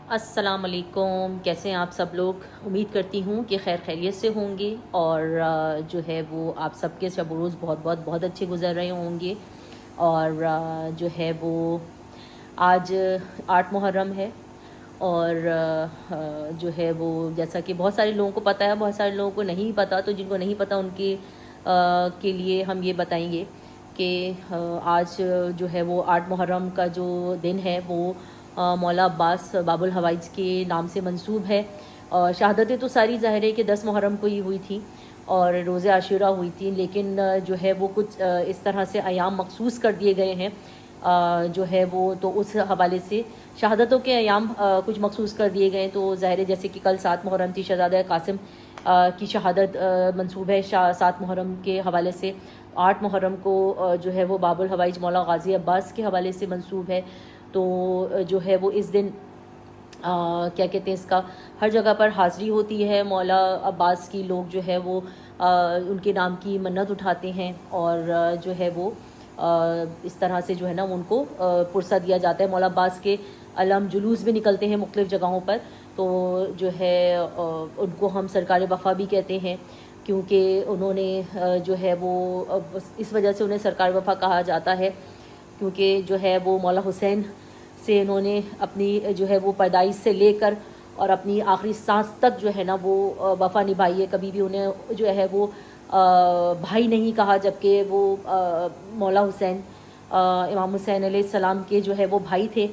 السلام علیکم، کیسے ہیں آپ سب لوگ؟ امید کرتی ہوں کہ خیر خیریت سے ہوں گے اور جو ہے وہ آپ سب کے شب و روز بہت بہت بہت اچھے گزر رہے ہوں گے۔ اور جو ہے وہ آج 8 محرم ہے اور جو ہے وہ جیسا کہ بہت سارے لوگوں کو پتہ ہے، بہت سارے لوگوں کو نہیں پتہ، تو جن کو نہیں پتہ ان کے لیے ہم یہ بتائیں گے کہ آج جو ہے وہ 8 محرم کا جو دن ہے وہ مولا عباس باب الحوائج کے نام سے منسوب ہے۔ اور شہادتیں تو ساری ظاہر ہے کہ 10 محرم کو ہی ہوئی تھیں اور روز عاشورہ ہوئی تھی، لیکن جو ہے وہ کچھ اس طرح سے ایام مخصوص کر دیے گئے ہیں جو ہے وہ، تو اس حوالے سے شہادتوں کے ایام کچھ مخصوص کر دیے گئے ہیں۔ تو ظاہر ہے جیسے کہ کل 7 محرم تھی، شہزادہ قاسم کی شہادت منسوب ہے 7 محرم کے حوالے سے۔ 8 محرم کو جو ہے وہ باب الحوائج مولا غازی عباس کے حوالے سے منسوب ہے۔ تو جو ہے وہ اس دن کیا کہتے ہیں اس کا، ہر جگہ پر حاضری ہوتی ہے مولا عباس کی، لوگ جو ہے وہ ان کے نام کی منت اٹھاتے ہیں اور جو ہے وہ اس طرح سے جو ہے نا ان کو پرسہ دیا جاتا ہے۔ مولا عباس کے علم جلوس بھی نکلتے ہیں مختلف جگہوں پر، تو جو ہے ان کو ہم سرکار وفا بھی کہتے ہیں، کیونکہ انہوں نے جو ہے وہ اس وجہ سے انہیں سرکار وفا کہا جاتا ہے، کیونکہ جو ہے وہ مولا حسین سے انہوں نے اپنی جو ہے وہ پیدائش سے لے کر اور اپنی آخری سانس تک جو ہے نا وہ وفا نبھائی ہے۔ کبھی بھی انہیں جو ہے وہ بھائی نہیں کہا، جبکہ وہ مولا حسین امام حسین علیہ السلام کے جو ہے وہ بھائی تھے،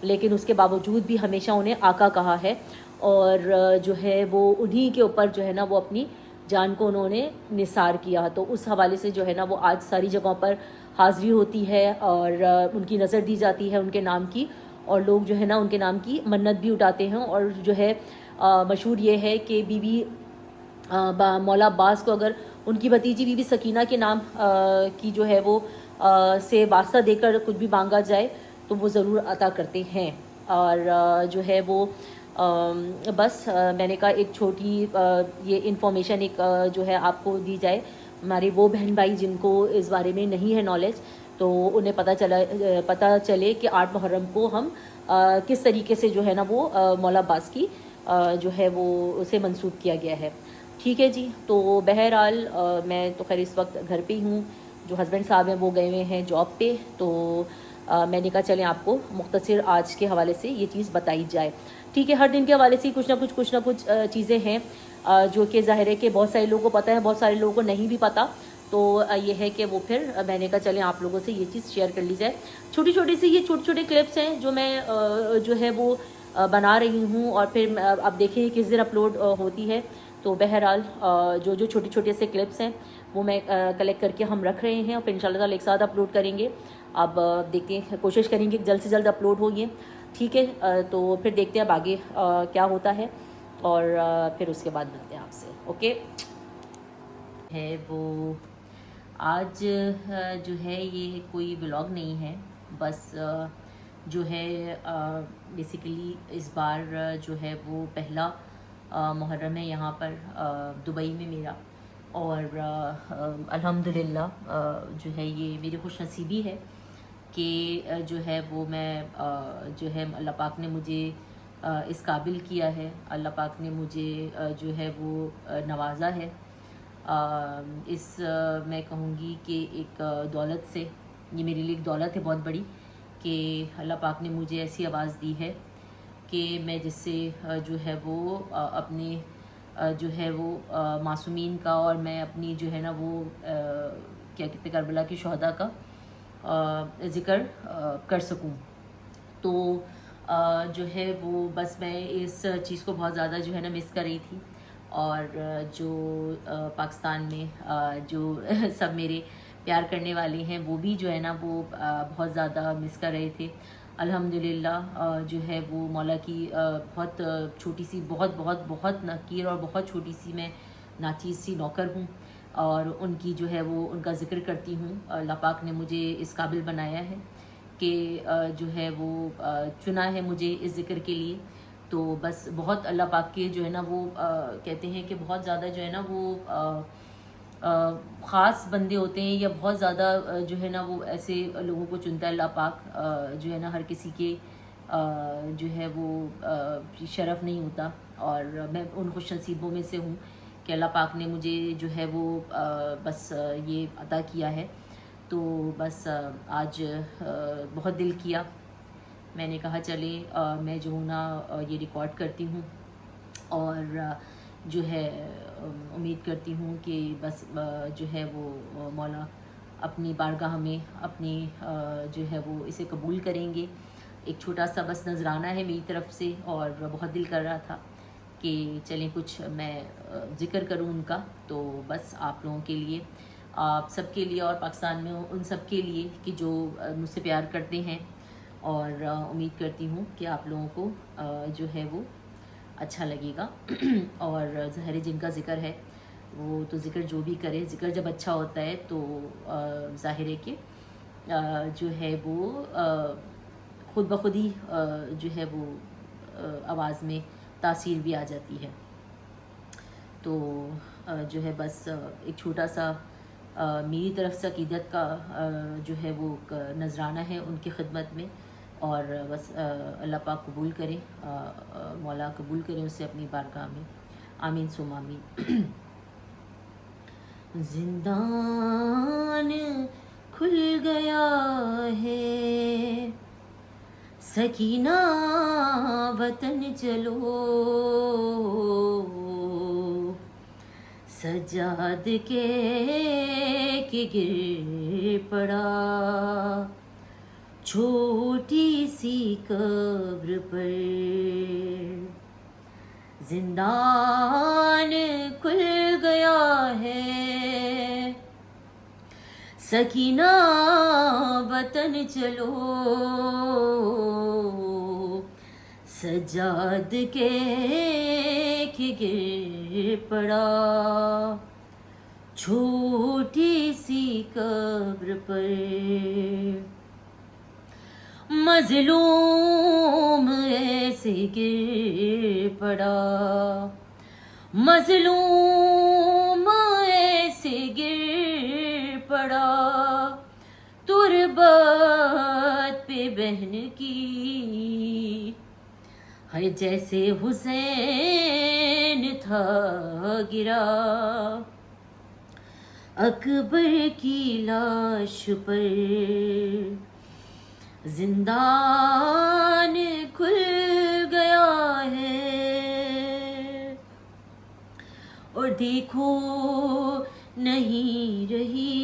لیکن اس کے باوجود بھی ہمیشہ انہیں آقا کہا ہے۔ اور جو ہے وہ انہی کے اوپر جو ہے نا وہ اپنی جان کو انہوں نے نثار کیا، تو اس حوالے سے جو ہے نا وہ آج ساری جگہوں پر حاضری ہوتی ہے اور ان کی نظر دی جاتی ہے ان کے نام کی، اور لوگ جو ہے نا ان کے نام کی منت بھی اٹھاتے ہیں۔ اور جو ہے مشہور یہ ہے کہ بی بی مولا عباس کو اگر ان کی بھتیجی بی بی سکینہ کے نام کی جو ہے وہ سے واسطہ دے کر کچھ بھی مانگا جائے تو وہ ضرور عطا کرتے ہیں۔ اور جو ہے وہ بس میں نے کہا ایک چھوٹی یہ انفارمیشن ایک جو ہے آپ کو دی جائے، ہمارے وہ بہن بھائی جن کو اس بارے میں نہیں ہے نالج، تو انہیں پتہ چلے کہ 8 محرم کو ہم کس طریقے سے جو ہے نا وہ مولا عباس کی جو ہے وہ اسے منسوب کیا گیا ہے۔ ٹھیک ہے جی، تو بہرحال میں تو خیر اس وقت گھر پہ ہی ہوں، جو ہسبینڈ صاحب ہیں وہ گئے ہوئے ہیں جاب پہ، تو میں نے کہا چلیں آپ کو مختصر آج کے حوالے سے یہ چیز بتائی جائے۔ ٹھیک ہے، ہر دن کے حوالے سے کچھ نہ کچھ چیزیں ہیں جو کہ ظاہر ہے کہ بہت سارے لوگوں کو پتہ ہے، بہت سارے لوگوں کو نہیں بھی پتہ، تو یہ ہے کہ وہ پھر میں نے کہا چلیں آپ لوگوں سے یہ چیز شیئر کر لی جائے۔ چھوٹی چھوٹی کلپس ہیں جو میں جو ہے وہ بنا رہی ہوں، اور پھر اب دیکھیں کس دن اپلوڈ ہوتی ہے۔ تو بہرحال جو چھوٹے سے کلپس ہیں وہ میں کلیکٹ کر کے ہم رکھ رہے ہیں، اور پھر انشاءاللہ تعالی ایک ساتھ اپلوڈ کریں گے۔ اب دیکھتے ہیں، کوشش کریں گے کہ جلد سے جلد اپلوڈ ہو یہ، ٹھیک ہے؟ تو پھر دیکھتے ہیں اب آگے کیا ہوتا ہے، اور پھر اس کے بعد ملتے ہیں آپ سے، اوکے؟ ہے وہ آج جو ہے یہ کوئی ولاگ نہیں ہے، بس جو ہے بیسیکلی اس بار جو ہے وہ پہلا محرم ہے یہاں پر دبئی میں میرا، اور الحمدللہ جو ہے یہ میری خوش نصیبی ہے کہ جو ہے وہ میں جو ہے اللہ پاک نے مجھے اس قابل کیا ہے، اللہ پاک نے مجھے جو ہے وہ نوازا ہے اس میں کہوں گی کہ ایک دولت سے، یہ میرے لیے ایک دولت ہے بہت بڑی کہ اللہ پاک نے مجھے ایسی آواز دی ہے کہ میں جس سے جو ہے وہ اپنے جو ہے وہ معصومین کا، اور میں اپنی جو ہے نا وہ کیا کہتے کربلا کی شہداء کا ذکر کر سکوں۔ تو جو ہے وہ بس میں اس چیز کو بہت زیادہ جو ہے نا مس کر رہی تھی، اور جو پاکستان میں جو سب میرے پیار کرنے والے ہیں وہ بھی جو ہے نا وہ بہت زیادہ مس کر رہے تھے۔ الحمدللہ جو ہے وہ مولا کی بہت چھوٹی سی، بہت بہت بہت نکیر اور بہت چھوٹی سی میں ناچیز سی نوکر ہوں، اور ان کی جو ہے وہ ان کا ذکر کرتی ہوں۔ اللہ پاک نے مجھے اس قابل بنایا ہے کہ جو ہے وہ چنا ہے مجھے اس ذکر کے لیے۔ تو بس بہت اللہ پاک کے جو ہے نا وہ کہتے ہیں کہ بہت زیادہ جو ہے نا وہ خاص بندے ہوتے ہیں، یا بہت زیادہ جو ہے نا وہ ایسے لوگوں کو چنتا ہے اللہ پاک، جو ہے نا ہر کسی کے جو ہے وہ شرف نہیں ہوتا، اور میں ان خوش نصیبوں میں سے ہوں کہ اللہ پاک نے مجھے جو ہے وہ بس یہ عطا کیا ہے. تو بس آج بہت دل کیا، میں نے کہا چلے میں جو ہوں نا یہ ریکارڈ کرتی ہوں، اور جو ہے امید کرتی ہوں کہ بس جو ہے وہ مولا اپنی بارگاہ میں اپنی جو ہے وہ اسے قبول کریں گے. ایک چھوٹا سا بس نذرانہ ہے میری طرف سے، اور بہت دل کر رہا تھا کہ چلیں کچھ میں ذکر کروں ان کا. تو بس آپ لوگوں کے لیے، آپ سب کے لیے، اور پاکستان میں ان سب کے لیے کہ جو مجھ سے پیار کرتے ہیں، اور امید کرتی ہوں کہ آپ لوگوں کو جو ہے وہ اچھا لگے گا. اور ظاہر جن کا ذکر ہے وہ تو ذکر جو بھی کرے، ذکر جب اچھا ہوتا ہے تو ظاہر ہے کہ جو ہے وہ خود بخود ہی جو ہے وہ آواز میں تاثیر بھی آ جاتی ہے. تو جو ہے بس ایک چھوٹا سا میری طرف سے عقیدت کا جو ہے وہ نذرانہ ہے ان کی خدمت میں، اور بس اللہ پاک قبول کرے، مولا قبول کرے اسے اپنی بارگاہ میں. آمین ثم آمین. زندان کھل گیا ہے، سکینہ وطن چلو، سجاد کے گر پڑا چھوٹی سی قبر پر. زندان کھل گیا ہے، سکینہ وطن چلو، سجاد کے گر پڑا چھوٹی سی قبر پر. مظلوم ایسے گر پڑا، مظلوم ایسے گر پڑا، تربت پہ بہن کی ہے جیسے حسین تھا گرا. اکبر کی لاش پر زندان کھل گیا ہے، اور دیکھو نہیں رہی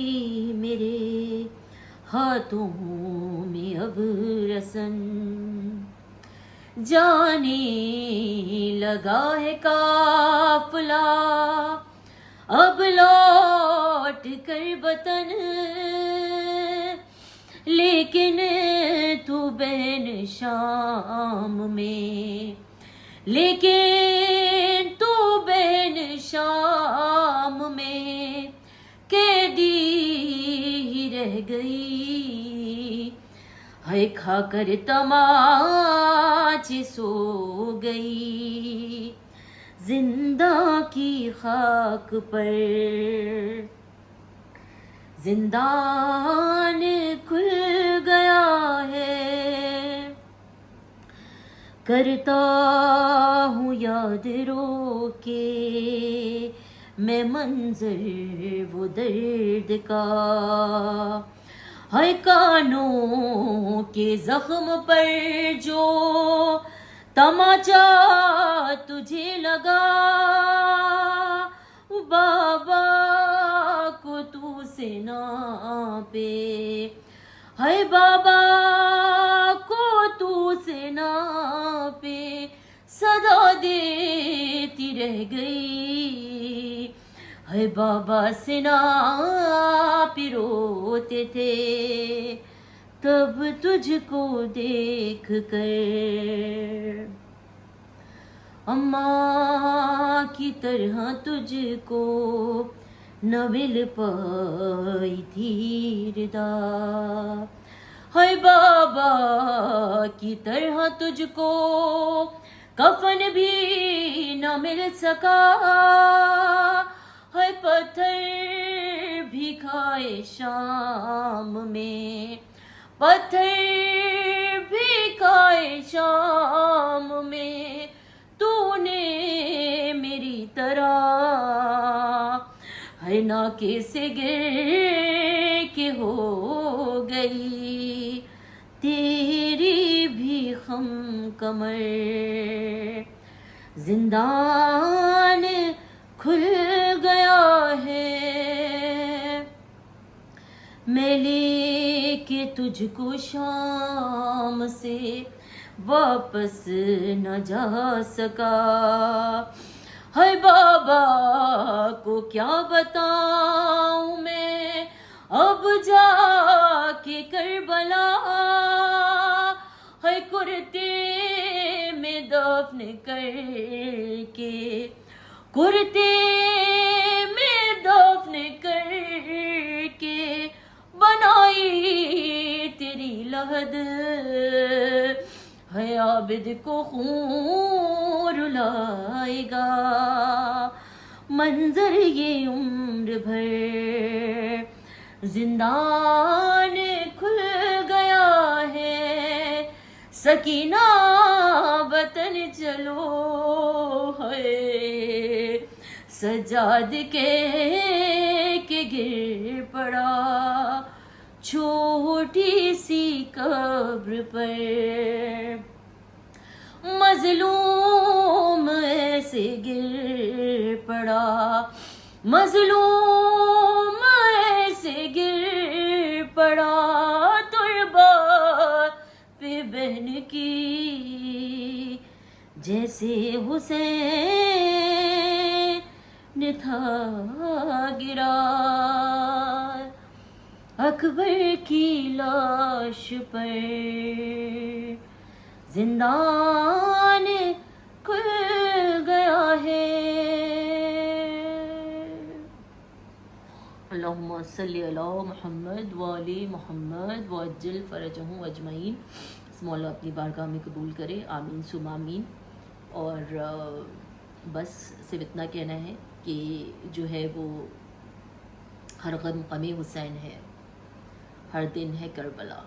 میرے ہاتھوں میں اب رسن. جانے لگا ہے قافلہ اب لوٹ کر وطن، لیکن تو بین شام میں، لیکن تو بین شام میں قیدی ہی رہ گئی. ہے کھا کر تماچے سو گئی زندہ کی خاک پر. زندان کھل گیا ہے، کرتا ہوں یاد رو کے میں منظر وہ درد کا. ہے کانوں کے زخم پر جو تماچا تجھے لگا، بابا کو تو سے ناپے، ہے بابا کو تو سے ناپے. صدا دیتی رہ گئی، ہے بابا سے ناپے روتے تھے تب تجھ کو دیکھ کر. اماں کی طرح تجھ کو نہ مل پائی تھی ردا، ہے بابا کی طرح تجھ کو کفن بھی نہ مل سکا. ہے پتھر بھی کھائے شام میں، پتھر بھی کھائے شام میں تو نے میری طرح، ہر ناکے سے گر کے ہو گئی تیری بھی خم کمر، زندان کھل گیا ہے میں لے کے تجھ کو شام سے واپس نہ جا سکا، ہے بابا کو کیا بتاؤں میں اب جا کے کربلا، ہے کرتے میں دفن کر کے، کرتے میں دفن کر کے بنائی تیری لحد، ہے عابد کو خون رلائے گا منظر یہ عمر بھر، زندان کھل گیا ہے سکینہ وطن چلو، ہے سجاد کے گر پڑا چھوٹی سی قبر پر، مظلوم ایسے گر پڑا، مظلوم ایسے گر پڑا تربات پہ بہن کی، جیسے حسین تھا گرا اکبر کی لاش پر، زندان کھل گیا ہے۔ اللہم صلی علی محمد وآل محمد وعجل فرجہم اجمعین۔ مولا اپنی بارگاہ میں قبول کرے، آمین ثم آمین۔ اور بس صرف اتنا کہنا ہے کہ جو ہے وہ ہر غم غم حسین ہے، ہر دن ہے کربلا۔